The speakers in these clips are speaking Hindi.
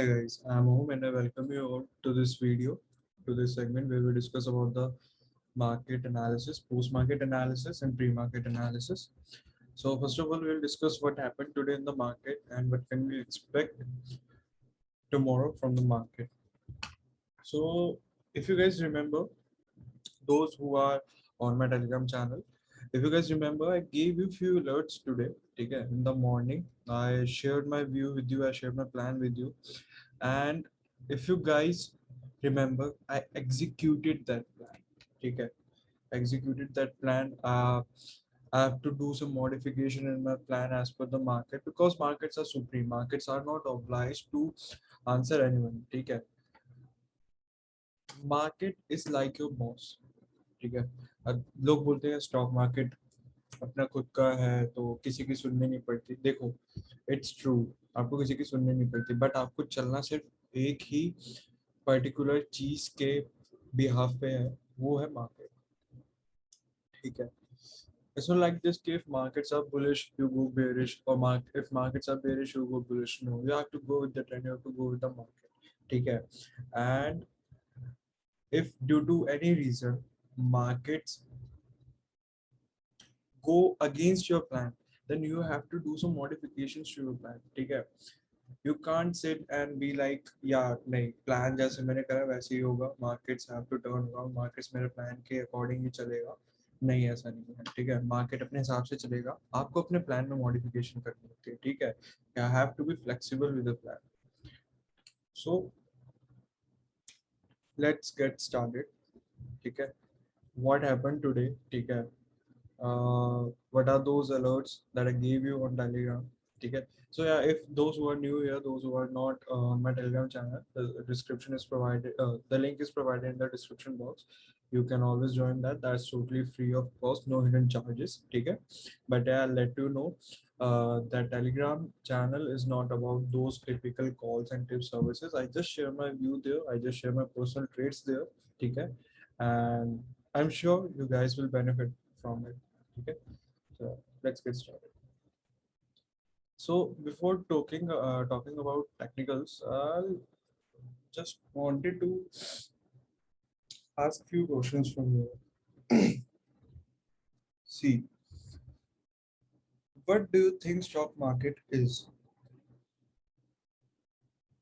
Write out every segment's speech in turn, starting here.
Hi guys, I'm Om and I welcome you all to this video, to this segment where we discuss about the market analysis, post-market analysis and pre-market analysis. So first of all, we'll discuss what happened today in the market and what can we expect tomorrow from the market. So if you guys remember, those who are on my Telegram channel, if you guys remember, I gave you few alerts today. Okay, in the morning, I shared my view with you, I shared my plan with you. And if you guys remember, I executed that plan. Okay, executed that plan. I have to do some modification in my plan as per the market because markets are supreme. Markets are not obliged to answer anyone. Okay, market is like your boss. ठीक है. लोग बोलते हैं स्टॉक मार्केट अपना खुद का है तो किसी की सुननी नहीं पड़ती. देखो, इट्स ट्रू, आपको किसी की सुननी नहीं पड़ती, बट आपको चलना सिर्फ एक ही पर्टिकुलर चीज के बिहाफ पे है, वो है मार्केट. ठीक है. It's not like this. If markets are bullish, you go bearish, or if markets are bearish, you go bullish. No, you have to go with the trend. You have to go with the market. ठीक है. And if due to any reason markets go against your plan, then you have to do some modifications to your plan. ठीक है. You can't sit and be like, यार नहीं, plan जैसे मैंने करा वैसे ही होगा. Markets have to turn around. Markets मेरे plan के according ही चलेगा. नहीं, ऐसा नहीं है. ठीक है. Market अपने हिसाब से चलेगा. आपको अपने plan में modification करनी होती है. ठीक है. You have to be flexible with the plan. So let's get started. ठीक है. What happened today? ठीक है. What are those alerts that I gave you on Telegram? Okay. So yeah, if those who are new here, those who are not on my Telegram channel, the description is provided. The link is provided in the description box. You can always join that. That's totally free of cost, no hidden charges. Okay. But yeah, I'll let you know. That Telegram channel is not about those typical calls and tip services. I just share my view there. I just share my personal traits there. Okay. And I'm sure you guys will benefit from it. Okay, so let's get started. So before talking about technicals, I just wanted to ask few questions from you. See, what do you think stock market is?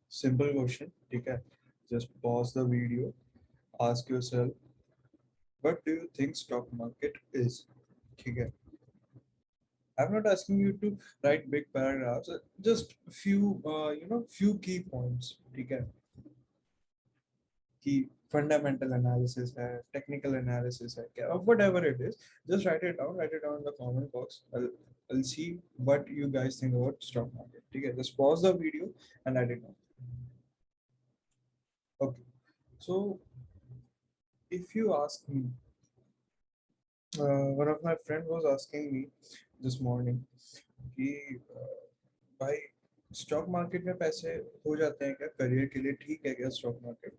Simple question. Okay, just pause the video. Ask yourself, what do you think stock market is? Okay, I'm not asking you to write big paragraphs. Just few, few key points. Okay, कि fundamental analysis है, technical analysis है, क्या whatever it is, just write it down in the comment box. I'll see what you guys think about stock market. ठीक है, just pause the video and write it down. Okay, so if you ask me, one of my friend was asking me this morning कि भाई स्टॉक मार्केट में पैसे हो जाते हैं क्या, करियर के लिए ठीक है क्या स्टॉक मार्केट?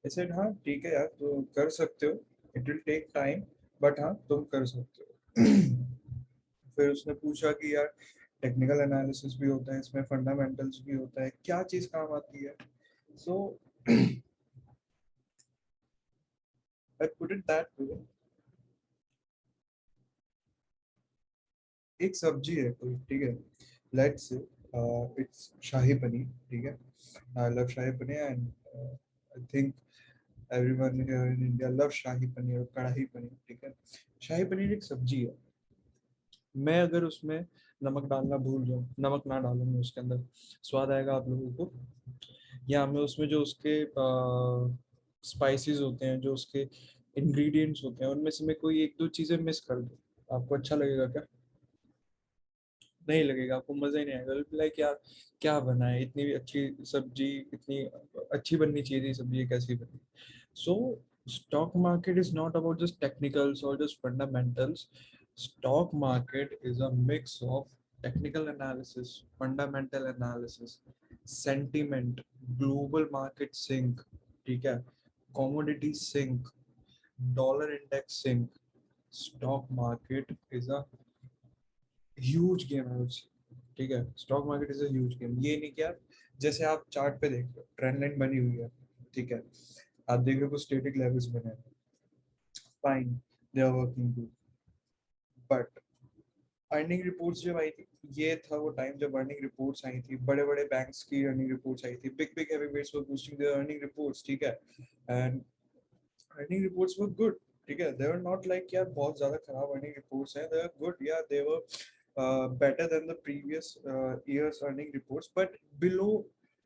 I said हाँ ठीक है यार, तो कर सकते हो. It will take time, but हाँ तुम कर सकते हो. फिर उसने पूछा कि यार टेक्निकल एनालिसिस भी होता है इसमें, फंडामेंटल्स भी होता है, क्या चीज काम आती है? So I put it that way. एक सब्जी है कोई, ठीक है, लेट्स से इट्स शाही पनीर. ठीक है, I love shahi paneer and I think everyone in India love shahi paneer और कढ़ाई पनीर. ठीक है, शाही पनीर एक सब्जी है. मैं अगर उसमें नमक डालना भूल जाऊँ, नमक ना डालूंगा उसके अंदर, स्वाद आएगा आप लोगों को? या मैं उसमें जो उसके स्पाइसेस होते हैं, जो उसके इंग्रेडिएंट्स होते हैं, उनमें से मैं कोई एक दो चीज़ें मिस कर दूँ, आपको अच्छा लगेगा क्या? नहीं लगेगा, आपको मज़ा ही नहीं आएगा. लाइक यार क्या बना है, इतनी भी अच्छी सब्जी, इतनी अच्छी बननी चाहिए थी सब्जी, कैसी बनी? सो stock market is not about just technicals or just fundamentals. Stock market is a mix of technical analysis, fundamental analysis, sentiment, global market sync, ठीक है, commodity sync, dollar index sync. Stock market is a huge game, I would say. ठीक है, stock market is a huge game. ये नहीं कि आप जैसे आप चार्ट पे देख रहे हो ट्रेंड लाइन बनी हुई है, ठीक है, आप देख रहे हो कुछ स्टैटिक लेवल्स बने हैं, fine, they are working good, but earning reports जब आई थी, ये था वो टाइम जब अर्निंग रिपोर्ट्स आई थी, बड़े बड़े बैंक्स की अर्निंग रिपोर्ट्स आई थी, big big heavyweights were boosting their earning reports, ठीक है, and earning reports were good, ठीक है, दे वर नॉट लाइक यार बहुत ज्यादा खराब अर्निंग रिपोर्ट्स हैं, दे आर गुड, या दे वर better than the previous year's earning reports, but below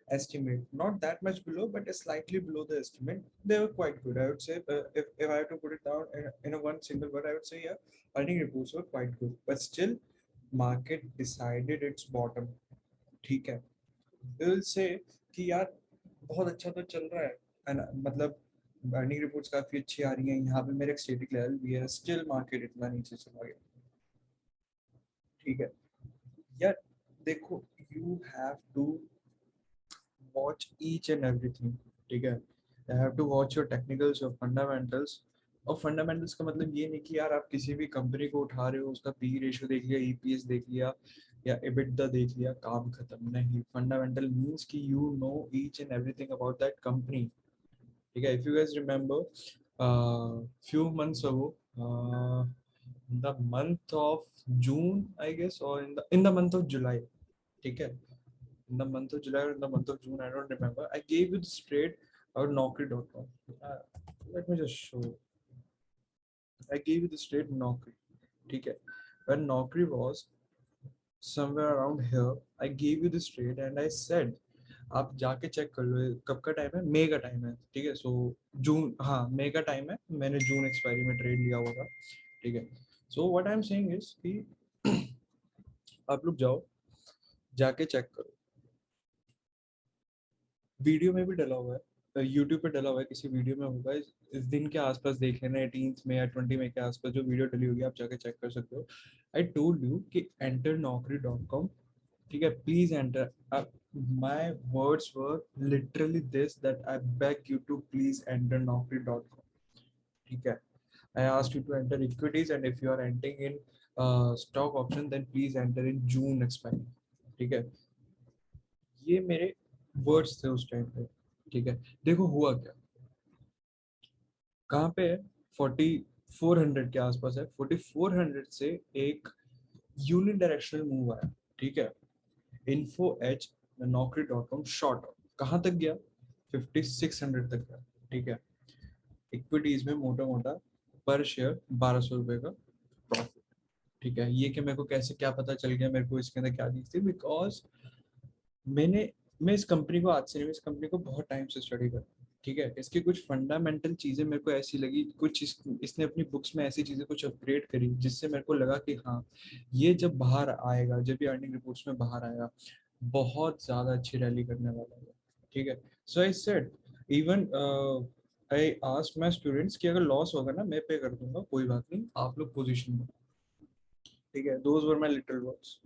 estimate, not that much below, but slightly below the estimate. They were quite good, I would say. If I have to put it down in a one single word, I would say yeah, earning reports were quite good, but still market decided its bottom, ठीक है, they will say कि यार बहुत अच्छा तो चल रहा है, मतलब अर्निंग रिपोर्ट्स काफी अच्छी आ रही हैं, यहाँ पे मेरा स्टैटिक लेवल भी है, स्टिल मार्केट इतना नीचे चला गया, ठीक है यार। देखो, you have to watch each and everything, ठीक है, you have to watch your technicals, your fundamentals. और फंडामेंटल्स का मतलब ये नहीं कि यार आप किसी भी कंपनी को उठा रहे हो, उसका पी रेशियो देख लिया, ईपीएस देख लिया, या एबिटडा देख लिया, काम खत्म नहीं। फंडामेंटल मींस कि you know each and everything about that company, ठीक है। If you guys remember few months ago, in the month of June, I guess, or in the month of July, ठीक है, in the month of July or in the month of June, I don't remember. I gave you this trade about Naukri.com. Uh, Let me just show. I gave you this trade Naukri. ठीक है, when Naukri was somewhere around here, I gave you this trade and I said, आप जाके चेक कर लो कब का टाइम है, मई का टाइम है, ठीक है। सो जून, हाँ मई का टाइम है, मैंने जून एक्सपायरी में ट्रेड लिया हुआ था, ठीक है। So what I am saying is कि आप लोग जाओ, जाके चेक करो, वीडियो में भी डला हुआ है, यूट्यूब पे डला हुआ है, किसी वीडियो में होगा, इस दिन के आसपास देख लेना, 18 में या 20 में के आसपास जो वीडियो डली होगी, आप जाके चेक कर सकते हो। आई टोल्ड यू कि एंटर naukri.com, ठीक है, please enter. My words were literally this, that I beg you to please enter naukri.com, ठीक है। I asked you to enter equities, and if you are entering in stock option, then please enter in June expiry, ठीक है। ये मेरे वर्ड्स थे उस टाइम पे, ठीक है। देखो हुआ क्या, कहाँ पे है, 4400 के आसपास है, 4400 से एक यूनिडायरेक्शनल मूव आया, ठीक है। इन्फो एच naukri.com शॉर्ट कहाँ तक गया, 5600 तक गया, ठीक है। इक्विटीज में मोटा मोटा पर शेयर 1200 रुपए का प्रॉफिट, ठीक है। ये कि मेरे को कैसे क्या पता चल गया, मेरे को इसके अंदर क्या चीज थी, बिकॉज मैं इस कंपनी को आज से नहीं, इस कंपनी को बहुत टाइम से स्टडी कर, ठीक है। इसकी कुछ फंडामेंटल चीजें मेरे को ऐसी लगी, कुछ इसने अपनी बुक्स में ऐसी चीजें कुछ अपग्रेड करी, जिससे मेरे को लगा कि हाँ, ये जब बाहर आएगा, जब ये अर्निंग रिपोर्ट्स में बाहर आएगा, बहुत ज्यादा अच्छी रैली करने वाला है, ठीक है। So I said, even I asked my students कि अगर लॉस होगा ना, मैं पे कर दूंगा, कोई बात नहीं, आप लोग पोजीशन में, ठीक है। Those were my little words.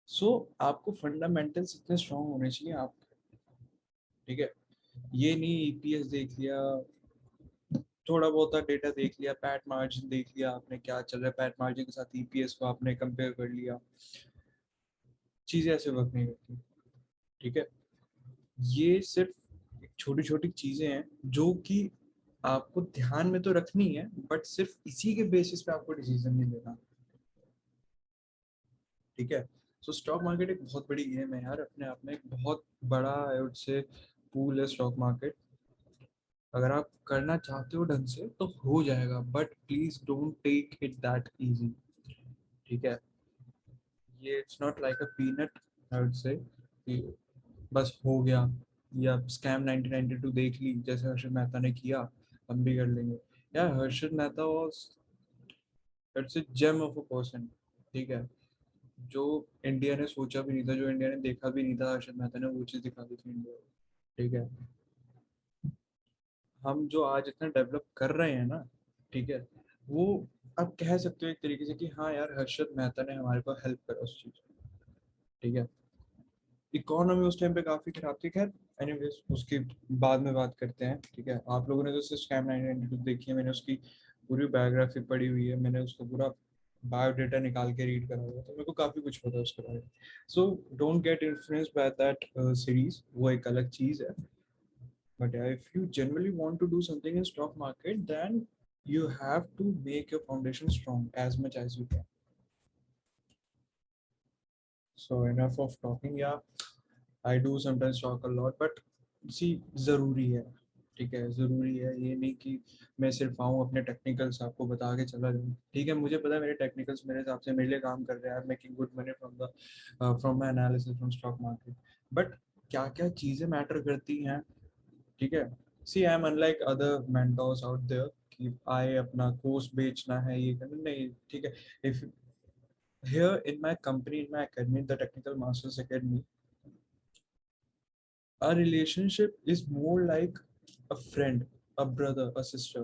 So आपको फंडामेंटल्स इतने स्ट्रांग होने चाहिए आप, ठीक है। ये नहीं ईपीएस देख लिया, थोड़ा बहुत डेटा देख लिया, पैट मार्जिन देख लिया आपने, क्या चल रहा है पैट मार्जिन के साथ ईपीएस को आपने कंपेयर कर लिया, चीजें ऐसे वर्क नहीं करती, ठीक है। ये सिर्फ छोटी छोटी चीजें हैं जो कि आपको ध्यान में तो रखनी है, बट सिर्फ इसी के बेसिस पे आपको डिसीजन नहीं लेना, ठीक है। सो स्टॉक मार्केट एक बहुत बड़ी गेम है यार, अपने आप में एक बहुत बड़ा आई वुड से पूल है स्टॉक मार्केट। अगर आप करना चाहते हो ढंग से तो हो जाएगा, but please don't take it that easy, ठीक है। ये it's not like a peanut, I would say कि बस हो गया, या स्कैम 1992 देख ली जैसे हर्षद मेहता ने किया, हम भी कर लेंगे। यार Harshad Mehta was, it's a gem of a person, ठीक है। जो इंडिया ने सोचा भी नहीं था, जो इंडिया ने देखा भी नहीं था, हर्षद मेहता ने वो चीज़ दिखा दी थी इंडिया को, ठीक है। हम जो आज इतना डेवलप कर रहे हैं ना, ठीक है, वो आप कह सकते हो एक तरीके से कि हाँ यार, हर्षद मेहता ने हमारे को हेल्प करा उस चीज में, ठीक है। इकोनॉमी उस टाइम पे काफी खराब थी, खैर एनीवेज उसकी बाद में बात करते हैं, ठीक है। आप लोगों ने जो स्कैम 1992 देखी है, मैंने उसकी पूरी बायोग्राफी पढ़ी हुई है, मैंने उसको पूरा बायोडेटा निकाल के रीड करा हुआ, तो मेरे को काफी कुछ पता है उसके बारे में. So don't get influenced by that series, वो एक अलग चीज है. But yeah, if you generally want to do something in stock market, then you have to make your foundation strong as much as you can. So enough of talking. Yeah, I do sometimes talk a lot, but see, ज़रूरी है. ठीक है, ज़रूरी है. ये नहीं कि मैं सिर्फ आऊँ अपने टेक्निकल्स आपको बता के चला जाऊँ. ठीक है, मुझे पता है मेरे टेक्निकल्स मेरे हिसाब से मेरे लिए काम कर रहे हैं. Making good money from my analysis from stock market. But क्या क्या चीज़ें मैटर करती हैं. ठीक है. See I am unlike other mentors out there कि आए अपना कोर्स बेचना है ये करना नहीं. ठीक है. If here in my company, in my academy, the Technical Masters Academy, our relationship is more like a friend, a brother, a sister.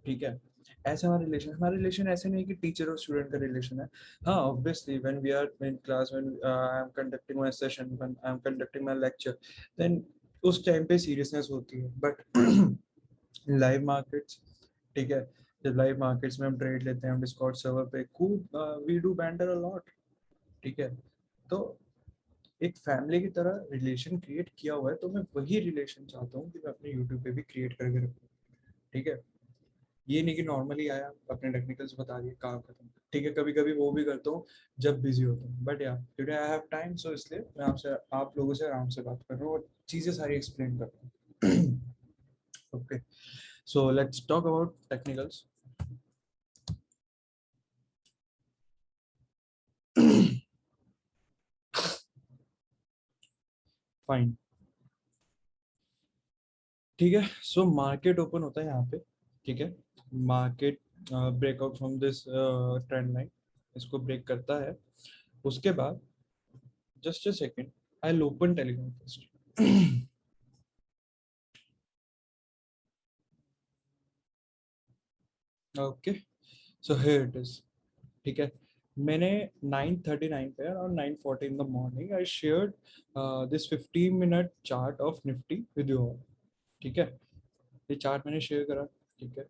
ठीक है. ऐसा हमारा रिलेशन ऐसे नहीं कि टीचर और स्टूडेंट का रिलेशन है. हाँ, obviously when we are in class, when I am conducting my session, when I am conducting my lecture, then उस टाइम पे सीरियसनेस होती है. बट लाइव मार्केट्स, ठीक है, जब लाइव मार्केट्स में हम ट्रेड लेते हैं, हम डिस्कॉर्ड सर्वर पे खूब we do banter a lot. ठीक है. तो एक फैमिली की तरह रिलेशन क्रिएट किया हुआ है, तो मैं वही रिलेशन चाहता हूँ कि मैं अपने यूट्यूब पे भी क्रिएट करके रखूँ. ठीक है. ये नहीं कि नॉर्मली आया अपने टेक्निकल्स बता दिए काम खत्म. ठीक है, कभी कभी वो भी करता हूँ जब बिजी होता हूँ. बट या टुडे आई हैव टाइम, सो इसलिए मैं आपसे आप लोगों से आराम से बात कर रहा हूँ और चीज़ें सारी एक्सप्लेन कर रहा हूँ. Okay, so let's talk about technicals. Fine. ठीक है. सो मार्केट ओपन होता है यहाँ पे. ठीक है. Market breakout from this trend line, इसको ब्रेक करता है. उसके बाद just a second, I open Telegram first. Okay, so here it is. ठीक है. मैंने 9:39 पे और 9:40 in the morning I shared this 15 minute chart of Nifty with you all. ठीक है. ये चार्ट मैंने शेयर करा. ठीक है.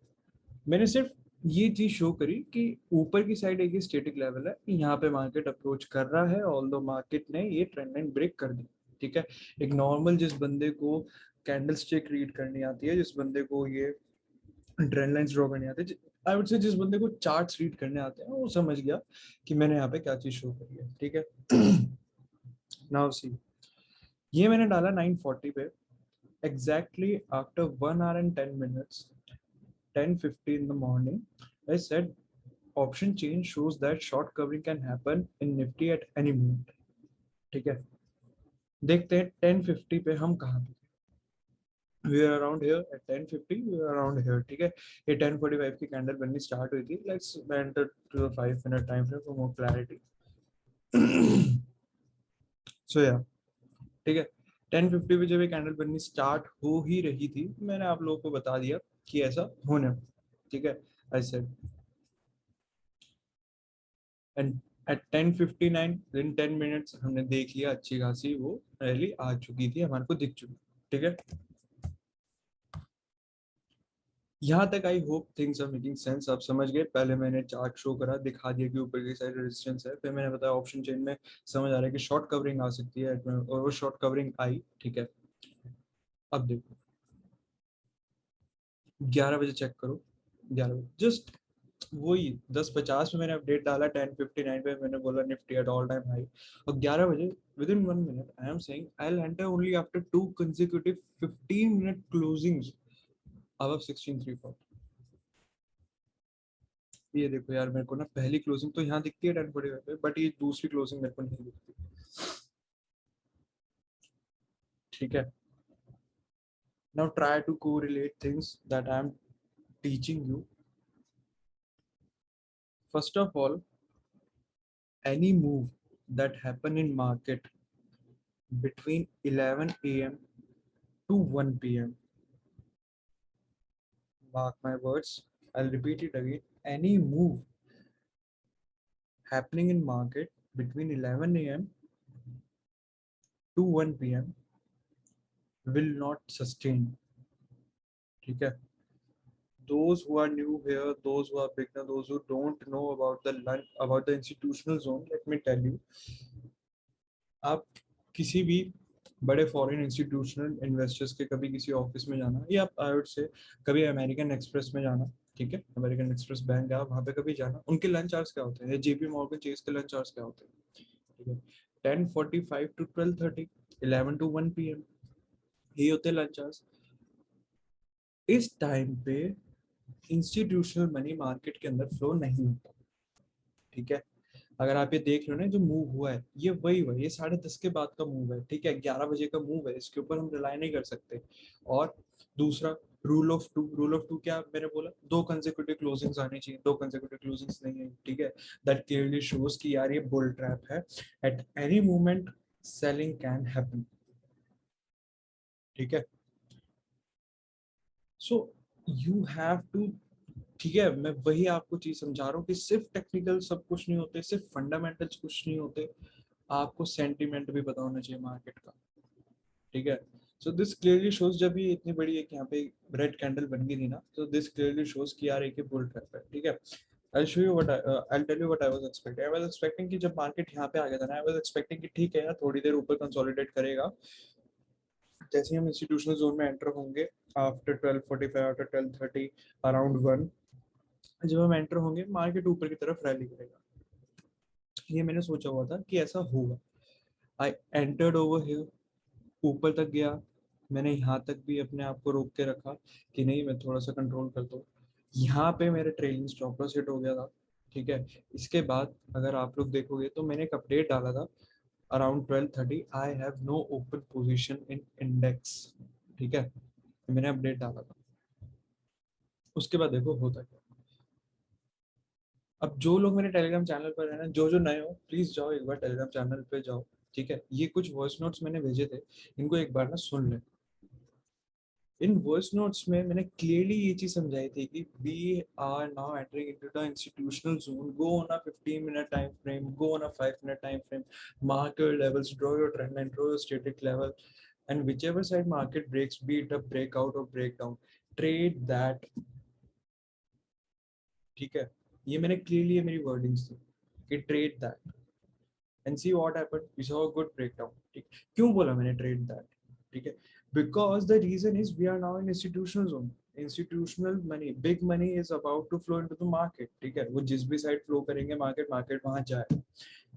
मैंने सिर्फ ये चीज शो करी कि ऊपर की साइड एक स्टैटिक लेवल है, यहाँ पे मार्केट अप्रोच कर रहा है, ऑल्दो मार्केट ने ये ट्रेंड लाइन ब्रेक कर दी. ठीक है. एक नॉर्मल जिस बंदे को कैंडल स्टिक रीड करनी आती है, जिस बंदे को ये ट्रेंड लाइंस ड्रॉ करने आते हैं, आई वुड से जिस बंदे को चार्ट्स रीड करने आते हैं, वो समझ गया कि मैंने यहाँ पे क्या चीज शो करी है. ठीक है. नाउ सी, ये मैंने डाला 9:40 पे. Exactly after 1 hour and 10 minutes, 10:50 in the morning, I said option change shows that short covering can happen in Nifty at any moment. ठीक है. देखते हैं 10:50 पे हम कहाँ पे. We are around here at 10:50. We are around here. ठीक है. ये 10:45 की कैंडल बननी स्टार्ट हुई थी. Let's enter to a 5 minute time frame for more clarity. So yeah. ठीक है. 10:50 पे जब ये कैंडल बननी स्टार्ट हो ही रही थी, मैंने आप लोगों को बता दिया कि ऐसा होने. ठीक है. I said, and at 10:59 in 10 minutes हमने देख लिया अच्छी खासी वो रैली आ चुकी थी, हमारे को दिख चुकी. ठीक है. यहाँ तक I hope things are making sense. आप समझ गए. पहले मैंने चार्ट शो करा, दिखा दिया कि ऊपर की साइड रेजिस्टेंस है. फिर मैंने बताया ऑप्शन चेन में समझ आ रहा है कि शॉर्ट कवरिंग आ सकती है, और वो शॉर्ट कवरिंग आई. ठीक है. अब देखो 11 बजे चेक करो. 11 बजे जस्ट वही 10:50 में मैंने अपडेट डाला. 10:59 पे मैंने बोला Nifty at all time high. और 11 बजे within 1 minute I am saying I'll enter only after 2 consecutive 15-minute closings above 16,340. ये देखो यार, मेरे को ना पहली क्लोजिंग तो यहाँ दिखती है 10:45 पे, बट ये दूसरी क्लोजिंग मेरे को नहीं दिखती. ठीक है. Now try to correlate things that I am teaching you. First of all, any move that happen in market between 11 a.m. to 1 p.m., mark my words, I'll repeat it again, any move happening in market between 11 a.m. to 1 p.m. will not sustain. ठीक है. those who are new here, those who are beginner, those who don't know about the institutional zone, let me tell you, आप किसी भी बड़े फॉरेन इंस्टीट्यूशनल इन्वेस्टर्स के कभी किसी ऑफिस में जाना, या आप आई वुड से कभी अमेरिकन एक्सप्रेस में जाना, ठीक है, अमेरिकन एक्सप्रेस बैंक है, आप वहाँ पे कभी जाना, उनके लंच आवर्स क्या होते हैं, या जेपी मॉर्गन चेस के लंच आवर्स क्या होते हैं, ठीक है, 10:45 to 12:30, 11 to 1 PM, ये होते हैं लंच आवर्स। इस टाइम पे इंस्टीट्यूशनल मनी मार्केट के अंदर फ्लो नहीं होता, ठीक है। अगर आप ये देख लो ना, जो मूव हुआ है ये वही हुआ है, ये 10:30 के बाद का मूव है, ठीक है, 11 बजे का मूव है, इसके ऊपर हम रिलाई नहीं कर सकते। और दूसरा, रूल ऑफ टू क्या मैंने बोला, 2 कंसेक्यूटिव क्लोजिंग्स आनी चाहिए, 2 कंसेक्यूटिव क्लोजिंग्स नहीं है, ठीक है। दैट क्लियरली शोज कि यार ये बुल ट्रैप है, at any moment selling can happen, ठीक है। सो यू हैव टू, ठीक है, मैं वही आपको चीज समझा रहा हूँ कि सिर्फ टेक्निकल सब कुछ नहीं होते, सिर्फ फंडामेंटल्स कुछ नहीं होते, आपको सेंटीमेंट भी पता होना चाहिए मार्केट का, ठीक है। सो दिस क्लियरली शोज, जब ये इतनी बड़ी एक यहाँ पे रेड कैंडल बन गई थी ना, तो दिस क्लियरली शोज कि यार एक बुल ट्रैप है, ठीक है। I'll show you what I'll tell you what I was expecting. I was expecting कि जब मार्केट यहाँ पे आ गया था ना, I was expecting कि ठीक है यार थोड़ी देर ऊपर कंसोलिडेट करेगा, जैसे हम इंस्टीट्यूशनल जोन में एंटर होंगे आफ्टर 12:45, आफ्टर 12:30, अराउंड 1, जब हम एंटर होंगे मार्केट ऊपर की तरफ रैली करेगा, ये मैंने सोचा हुआ था कि ऐसा होगा। आई एंटर्ड ओवर हियर, ऊपर तक गया, मैंने यहाँ तक भी अपने आप को रोक के रखा कि नहीं मैं थोड़ा सा कंट्रोल कर दूँ, यहाँ पे मेरे ट्रेलिंग स्टॉप लॉस हिट हो गया था, ठीक है। इसके बाद अगर आप लोग देखोगे तो मैंने एक अपडेट डाला था around 12:30, I have no open position in index, ठीक है, मैंने अपडेट डाला था। उसके बाद देखो होता क्या। अब जो लोग मेरे टेलीग्राम चैनल पर है ना, जो जो नए हो प्लीज जाओ एक बार टेलीग्राम चैनल पे जाओ, ठीक है। ये कुछ वॉइस नोट्स मैंने भेजे थे, इनको एक बार ना सुन लें। इन वॉइस नोट्स में मैंने क्लियरली ये चीज समझाई थी कि we are now entering into the institutional zone, go on a 15 minute time frame, go on a 5 minute time frame, mark your levels, draw your trend line, draw your static level, and whichever side market breaks, be it a breakout or breakdown, trade that, ठीक है। ये मैंने क्लियरली, ये मेरी वर्डिंग्स थी कि trade that and see what happened, we saw a good breakdown, ठीक। क्यों बोला मैंने ट्रेड दैट, ठीक है, because the reason is we are now in institutional zone, institutional money, big money is about to flow into the market, ठीक है, वो जिस भी साइड फ्लो करेंगे मार्केट, मार्केट वहां जाए।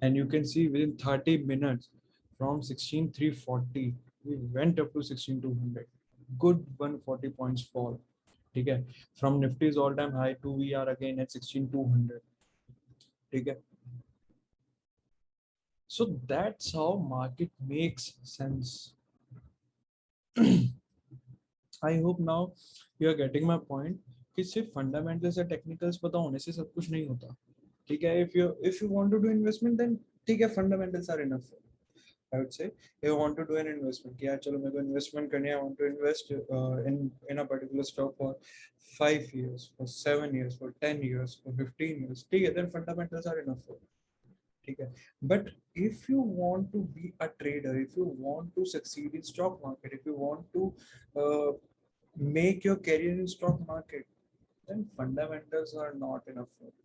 And you can see within 30 minutes from 16,340 we went up to 16,200, good 140 points fall, ठीक है। From Nifty's all time high to we are again at 16,200, ठीक है। So that's how market makes sense. I hope now you are getting my point कि सिर्फ फंडामेंटल्स या टेक्निकल्स पता होने से सब कुछ नहीं होता, ठीक है। if you want to do investment then ठीक है, fundamentals are enough. I would say if you want to do an investment कि यार चलो मेरे को इन्वेस्टमेंट करनी है, I want to invest in a particular stock for 5 years, for 7 years, for 10 years, for 15 years, ठीक है, then fundamentals are enough for, ठीक है। But if you want to be a trader, if you want to succeed in stock market, if you want to make your career in stock market, then fundamentals are not enough for you.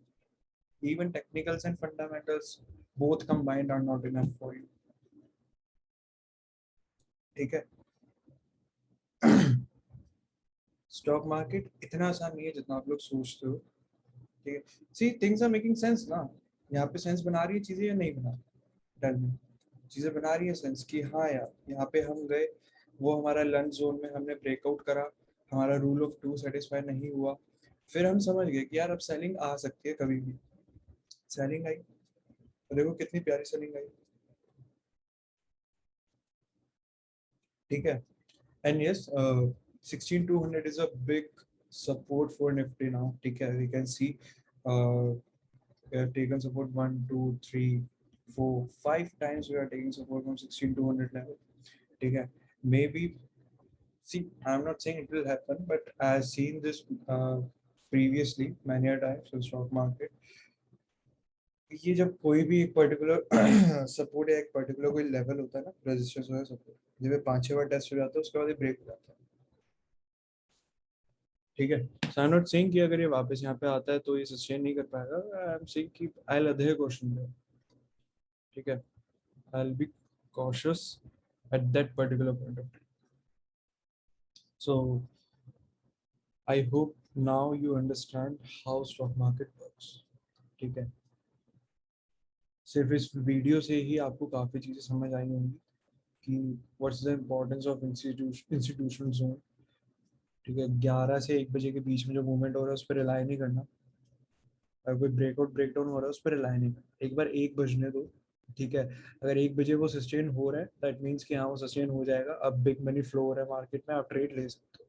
Even technicals and fundamentals both combined are not enough for you, ठीक है। स्टॉक मार्केट इतना आसान नहीं है जितना आप लोग सोचते हो, ठीक है। See things are making sense ना, यहाँ पे सेंस बना रही है चीजें या नहीं बना, डर में चीजें बना रही है सेंस कि हाँ यार यहाँ पे हम गए, वो हमारा लंच जोन में हमने ब्रेकआउट करा, हमारा रूल ऑफ टू सेटिस्फाई नहीं हुआ, फिर हम समझ गए कि यार अब सेलिंग आ सकती है कभी भी, सेलिंग आई, देखो कितनी प्यारी सेलिंग आई, ठीक है। And yes 16,200 is a big support for Nifty now, ठीक है। We can see we have taken support 1, 2, 3, 4, 5 times we are taking support from 16,200 level, ठीक है। Maybe, see, I'm not saying it will happen, but I've seen this previously many a times in stock market, ये जब कोई भी एक पर्टिकुलर सपोर्ट या एक पर्टिकुलर कोई लेवल होता है ना, रेजिस्टेंस हो सपोर्ट, जब ये 5-6 बार टेस्ट हो जाता है उसके बाद ये ब्रेक हो जाता है, ठीक है। So I am not saying कि अगर ये वापस यहाँ पे आता है तो ये सस्टेन नहीं कर पाएगा, आई एम सेइंग कि I will other question there, ठीक है, I will be cautious at that particular point of time. So I hope now you understand how stock market works, ठीक है। सिर्फ इस वीडियो से ही आपको काफ़ी चीज़ें समझ आई होंगी कि what's the importance of institution zone, ठीक है। 11 से 1 बजे के बीच में जो मूवमेंट हो रहा है उस पर रिलाई नहीं करना। अगर कोई ब्रेकआउट ब्रेकडाउन हो रहा है उस पर रिलाई नहीं करना, एक बार 1 बजने दो, ठीक है। अगर 1 बजे वो सस्टेन हो रहा है दैट मीन्स कि हाँ वो सस्टेन हो जाएगा, अब बिग मनी फ्लो हो रहा है मार्केट में, आप ट्रेड ले सकते हो।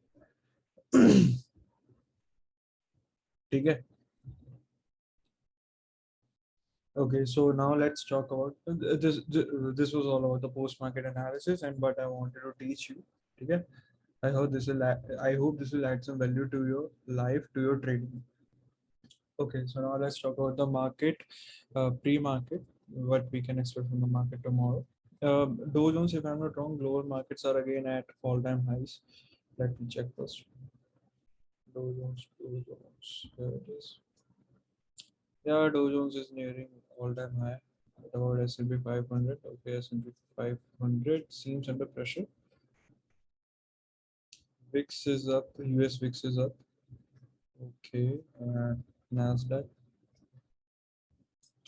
ठीक है। Okay, so now let's talk about this was all about the post market analysis and what I wanted to teach you. Okay, I hope this will add some value to your life, to your trading. Okay, so now let's talk about the market, pre-market, what we can expect from the market tomorrow. Dow Jones, if I'm not wrong, global markets are again at all-time highs. Let me check first. Dow Jones, here it is. Yeah, Dow Jones is nearing all-time high. What about S&P 500? Okay, S&P 500 seems under pressure. VIX is up. US VIX is up. Okay, and Nasdaq.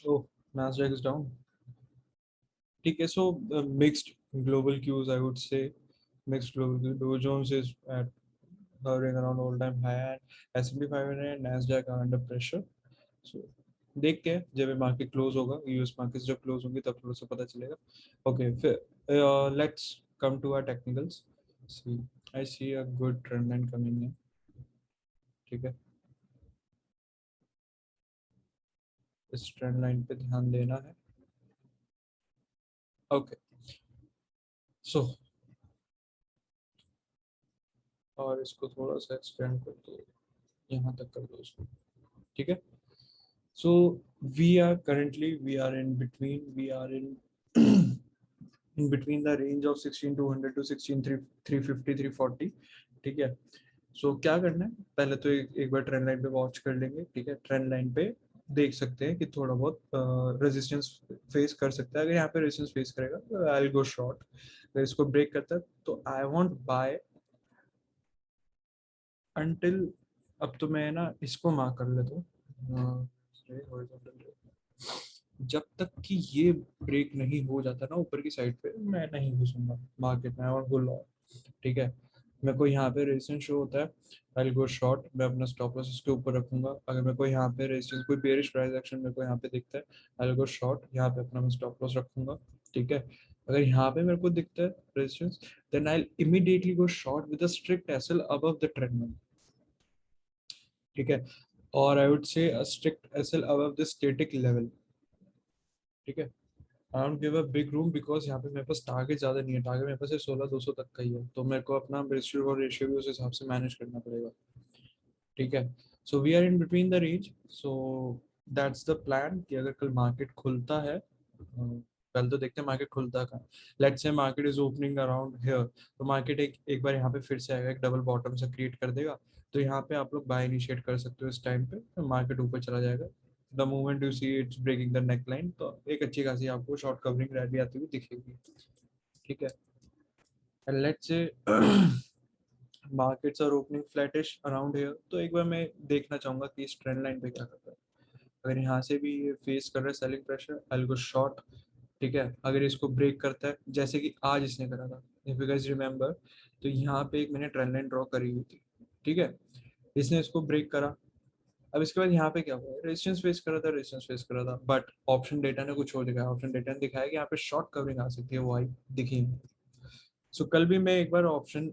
Oh, Nasdaq is down. Okay, so mixed global cues, I would say. Mixed global. Dow Jones is at hovering around all-time high, and S&P 500 and Nasdaq are under pressure. So देखते हैं जब ये मार्केट क्लोज होगा, यूएस मार्केट जब क्लोज होंगी तब थोड़ा सा पता चलेगा। ओके, फिर let's come to our technicals. See I see a good trend line coming in, ठीक है। इस ट्रेंड लाइन पे ध्यान देना है। ओके, सो और इसको थोड़ा सा एक्सटेंड कर दो, यहाँ तक कर दो इसको, ठीक है। So we are in between, we are in in between the range of 16,200 to 16,350 340, ठीक है। सो क्या करना है, पहले तो एक बार ट्रेंड लाइन पे वॉच कर लेंगे, ठीक है। ट्रेंड लाइन पे देख सकते हैं कि थोड़ा बहुत रेजिस्टेंस फेस कर सकता है। अगर यहाँ पे रेजिस्टेंस फेस करेगा तो आई विल गो शॉर्ट। अगर इसको ब्रेक करता है तो आई वांट बाय अंटिल, अब तो मैं ना इसको मार्क कर लेता हूँ, जब तक कि ये ब्रेक नहीं हो जाता ना ऊपर की साइड पे, मैं नहीं घुसूंगा मार्केट में और गुल, ठीक है। मेरे को यहाँ पे रेजिस्टेंस शो होता है, आई विल गो शॉर्ट। मैं अपना स्टॉप लॉस इसके ऊपर रखूंगा। अगर मेरे को यहाँ पे रेजिस्टेंस, कोई बेरिश प्राइस एक्शन मेरे को यहाँ पे दिखता है, आई विल गो शॉर्ट, यहाँ पे अपना मैं स्टॉप लॉस रखूंगा, ठीक है। अगर यहाँ पे मेरे को दिखता है resistance, then I will immediately go short with a strict SL above the trend line, ठीक है। और I would say strict SL above the static level, ठीक है। I don't give a big room because यहाँ पे मेरे पास टारगेट ज़्यादा नहीं है, टारगेट मेरे पास सिर्फ 16,200 तक का ही है, तो मेरे को अपना रेशियो और रेशियो भी उस हिसाब से मैनेज करना पड़ेगा, ठीक है। So we are in between the range, so that's the plan कि अगर कल मार्केट खुलता है, कल तो देखते हैं मार्केट खुलता कहाँ। Let's say market is opening around here, तो मार्केट एक बार यहाँ पे फिर से आएगा, एक डबल बॉटम से क्रिएट कर देगा, तो यहाँ पे आप लोग बाय इनिशिएट कर सकते हो इस टाइम पे, तो मार्केट ऊपर चला जाएगा। The moment you see it's breaking the neckline, तो एक अच्छी खासी आपको शॉर्ट कवरिंग रैली आती हुई दिखेगी, ठीक है। And let's say markets are opening flattish around here, तो एक बार मैं देखना चाहूंगा कि इस ट्रेंड लाइन पे क्या करता है। अगर यहाँ से भी ये फेस कर रहा है selling pressure, I will go short, ठीक है। अगर इसको ब्रेक करता है जैसे कि आज इसने करा था, इफ यू गाइस रिमेंबर, तो यहाँ पे एक मैंने ट्रेंड लाइन ड्रॉ करी हुई थी, ठीक है। इसने इसको ब्रेक करा, अब इसके बाद यहाँ पे क्या हुआ, रेजिस्टेंस फेस करा था, रेजिस्टेंस फेस करा था, बट ऑप्शन डेटा ने कुछ और दिखाया, ऑप्शन डेटा ने दिखाया कि यहाँ पे शॉर्ट कवरिंग आ सकती है, वो आई दिखी। सो कल भी मैं एक बार ऑप्शन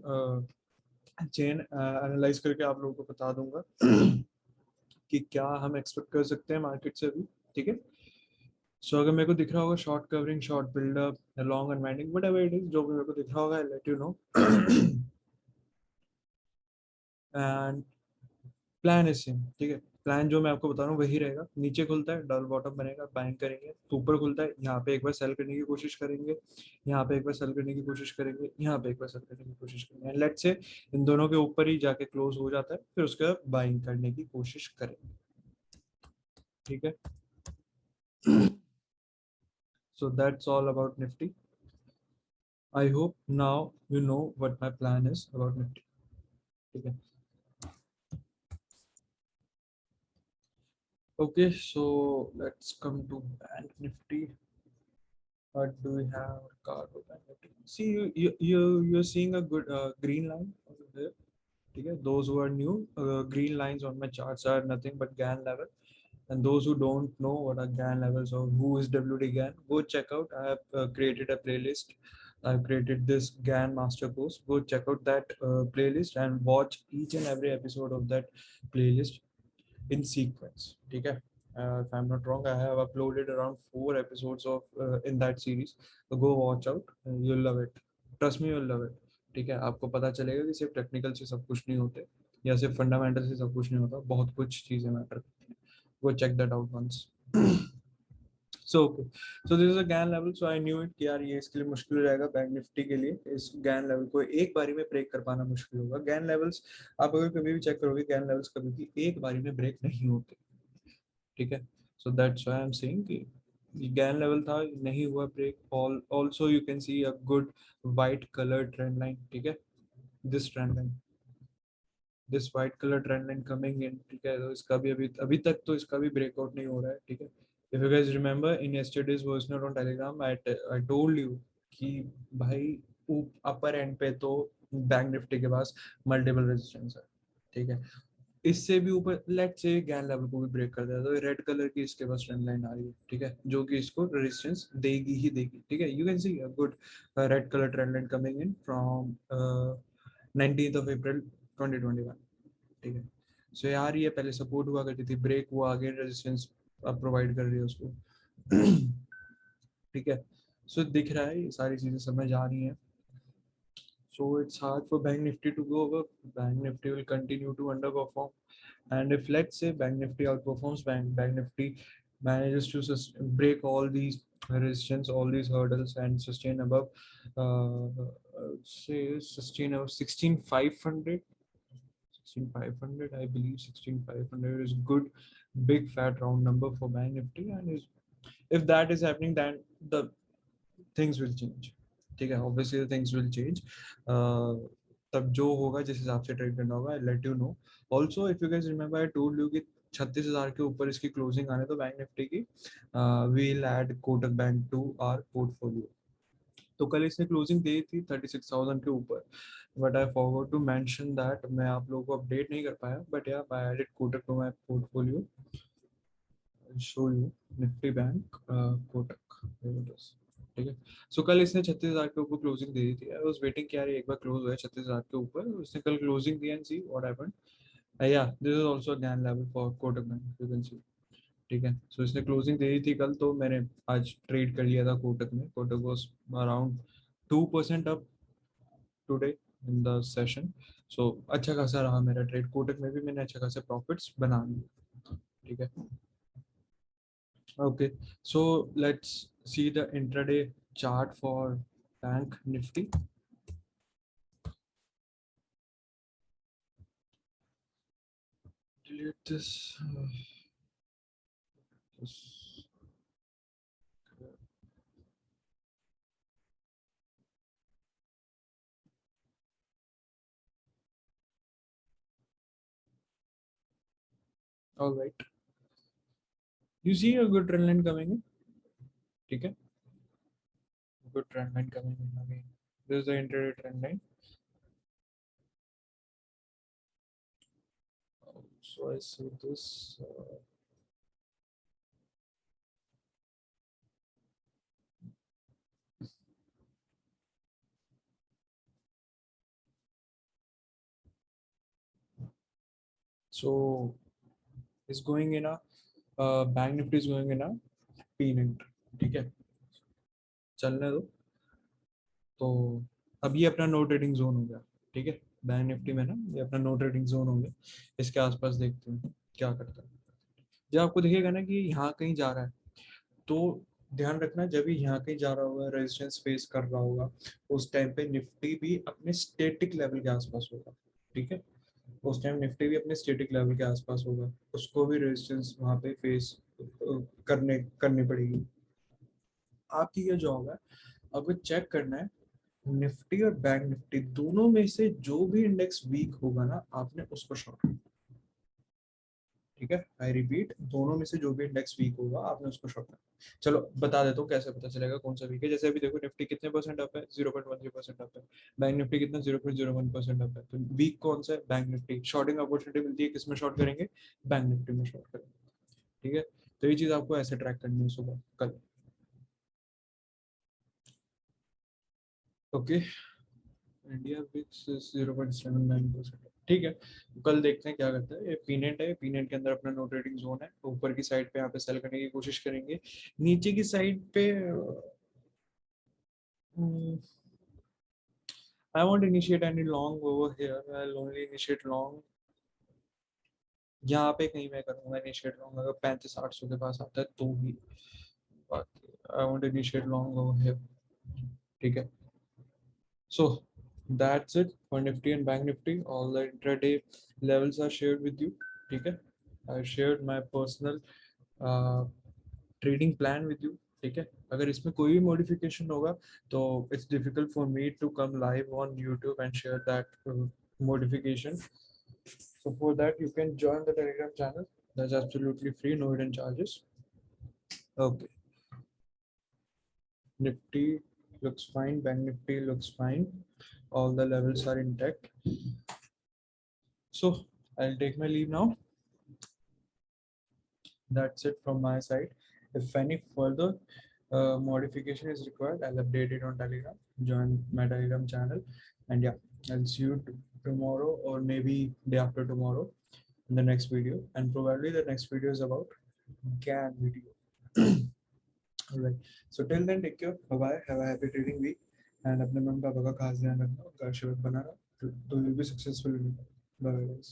चेन एनालाइज करके आप लोगों को बता दूंगा कि क्या हम एक्सपेक्ट कर सकते हैं मार्केट से अभी, ठीक है। सो अगर मेरे को दिख रहा होगा short covering, short buildup, long unwinding, whatever it is, जो भी मेरे को दिख रहा होगा I let you know. And plan is same, ठीक है। प्लान जो मैं आपको बता रहा हूँ वही रहेगा। नीचे खुलता है, डबल बॉटम बनेगा, बाइंग करेंगे, तो ऊपर खुलता है, यहाँ पे एक बार सेल करने की कोशिश करेंगे, यहाँ पे एक बार सेल करने की कोशिश करेंगे, यहाँ पे एक बार सेल करने की कोशिश करेंगे, लेट्स से इन दोनों के ऊपर ही जाके क्लोज हो जाता है, फिर उसके बाद बाइंग करने की कोशिश करेंगे। ठीक है, so that's all about Nifty. I hope now you know what my plan is about Nifty. ठीक है, okay, so let's come to Bank Nifty. What do we have? Cargo Bank Nifty. See, you're seeing a good green line over there. ठीक है, those who are new, green lines on my charts are nothing but GAN level. And those who don't know what are GAN levels or who is WD GAN, go check out. I have created a playlist. I've created this GAN master course. Go check out that playlist and watch each and every episode of that playlist in sequence. ठीक है, if I'm not wrong, I have uploaded around 4 episodes of in that series. So go watch out. You'll love it. Trust me, you'll love it. ठीक है, आपको पता चलेगा कि सिर्फ टेक्निकल से सब कुछ नहीं होते, या सिर्फ फंडामेंटल से सब कुछ नहीं होता, बहुत कुछ चीजें मैटर करती हैं। Go check that out once. So okay, so this is a Gann level, so I knew it कि यार ये इसके लिए मुश्किल हो जाएगा बैंक निफ्टी के लिए, इस गैन लेवल को एक बारी में ब्रेक कर पाना मुश्किल होगा। गैन लेवल्स आप अगर कभी भी चेक करोगे, गैन लेवल्स कभी भी एक बारी में ब्रेक नहीं होते। ठीक है, so that's why I am saying कि गैन लेवल था, नहीं हुआ break. Also you can see a good white colour trend line. ठीक है, this trend line, this white colour trend line coming in. ठीक है, तो इसका भी अभी तक तो इसका भी ब्रेकआउट नहीं हो रहा है। ठीक है, if you guys remember in yesterday's voice note on Telegram, I told you कि भाई अपर एंड पे तो बैंक निफ्टी के पास मल्टीपल रेजिस्टेंस है। ठीक है, इससे भी ऊपर लेट से गैन लेवल को भी ब्रेक कर दिया तो रेड कलर की इसके पास ट्रेंड लाइन आ रही है। ठीक है, जो कि इसको रेजिस्टेंस देगी ही देगी। ठीक है, you can see a good red colour trend line coming in from 19th of April 2021। ठीक है, सो यार ये पहले सपोर्ट हुआ करती थी, ब्रेक हुआ, अगेन रेजिस्टेंस अब प्रोवाइड कर रही है उसको। ठीक है, सो दिख रहा है, ये सारी चीजें समझ आ रही हैं। So it's hard for Bank Nifty to go up. Bank Nifty will continue to underperform. And if let's say Bank Nifty outperforms, Bank Nifty manages to break all these resistance, all these hurdles, and sustain above, say sustain above 16,500. 16,500, I believe 16,500 is good, big fat round number for Bank Nifty, and is if that is happening, then the things will change। ठीक है, obviously the things will change। तब जो होगा जिस हिसाब से ट्रेड करना होगा, let you know। Also if you guys remember, I told you कि 36,000 के ऊपर इसकी क्लोजिंग आने तो बैंक निफ्टी की we'll add Kotak bank to our portfolio। तो कल इसने क्लोजिंग दी थी 36,000 के ऊपर, but I forgot to mention that, मैं आप लोगों को अपडेट नहीं कर पाया, but yeah I added Kotak to my portfolio. Show you Nifty bank Kotak. ठीक है, सो कल इसने 36,000 के ऊपर क्लोजिंग दे दी थी। आई वाज वेटिंग कि यार एक बार क्लोज हुआ 36,000 के ऊपर, उसने कल क्लोजिंग दी एंड सी व्हाट हैपेंड। या this is also gain level for Kotak bank, you can see. ठीक है, सो इसने क्लोजिंग दे दी थी कल, तो मैंने आज ट्रेड कर लिया था कोटक में। Kotak was around 2% up today in the session. So अच्छा खासा रहा मेरा ट्रेड, कोटक में भी मैंने अच्छा खासा प्रॉफिट्स बना लिए। ठीक है, okay, so let's see the intraday chart for bank Nifty. Delete this, this all right, you see a good trend line coming in। ठीक है, good trend line coming in again, this is the intraday trend line। So I see this so is going in a bank Nifty is going in a P int। ठीक है, चलने दो। तो अब ये अपना नो ट्रेडिंग जोन हो गया। ठीक है, बैंक निफ्टी में ना ये अपना नो ट्रेडिंग जोन हो गया, इसके आसपास देखते हैं। क्या करता है। जब आपको दिखेगा ना कि यहाँ कहीं जा रहा है, तो ध्यान रखना, जब भी यहाँ कहीं जा रहा होगा, रेजिस्टेंस फेस कर रहा होगा, उस टाइम पे निफ्टी भी अपने स्टेटिक लेवल के आसपास होगा। ठीक है, उस टाइम निफ्टी भी अपने स्टेटिक लेवल के आसपास होगा, उसको भी रेजिस्टेंस वहां पे फेस करनी पड़ेगी। आपकी ये जॉब है, आपको चेक करना है निफ्टी और बैंक निफ्टी दोनों में से जो भी इंडेक्स वीक होगा ना, आपने उसको शॉर्ट। ठीक है, आई रिपीट, दोनों में से जो भी इंडेक्स वीक होगा आपने उसको शॉर्ट करना। चलो बता देता हूँ कैसे पता चलेगा कौन सा वीक है। जैसे अभी देखो, निफ्टी कितने परसेंट अप है, 0.13% अप है। बैंक निफ्टी कितना, 0.01% अप है। तो वीक कौन सा है, बैंक निफ्टी। शॉर्टिंग अपॉर्चुनिटी मिलती है किसमें शॉर्ट करेंगे, बैंक निफ्टी में शॉर्ट करेंगे। ठीक है, तो ये चीज आपको ऐसे ट्रैक करनी है सुबह कल। Okay, India VIX 0.79%। ठीक है, कल देखते हैं क्या करता है। ये पीनेट है, पीनेट के अंदर अपना नो ट्रेडिंग जोन है। ऊपर की साइड पे यहाँ पे सेल करने की कोशिश करेंगे, नीचे की साइड पे I want initiate any long over here, I only initiate long यहाँ पे। कहीं मैं करूंगा इनिशिएट लॉन्ग अगर 3500-800 के पास आता है तो ही, बाकी I want initiate long over here. ठीक है, so that's it for Nifty and Bank Nifty. All the intraday levels are shared with you. ठीक है, I shared my personal trading plan with you. ठीक है, अगर इसमें कोई भी मॉडिफिकेशन होगा तो it's difficult for me to come live on YouTube and share that modification. So for that you can join the Telegram channel. That's absolutely free, no hidden charges. Okay, Nifty looks fine, Bank Nifty looks fine, all the levels are intact. So I'll take my leave now. That's it from my side. If any further modification is required, I'll update it on Telegram. Join my Telegram channel, and yeah, I'll see you tomorrow or maybe day after tomorrow in the next video. And probably the next video is about GAN video. Alright. So till then, take care. Bye bye. Have a happy trading week. And अपने मम्मी पापा का खास ध्यान रखना, उनका आशीर्वाद बनाना, तो you'll be successful in it. Bye bye guys.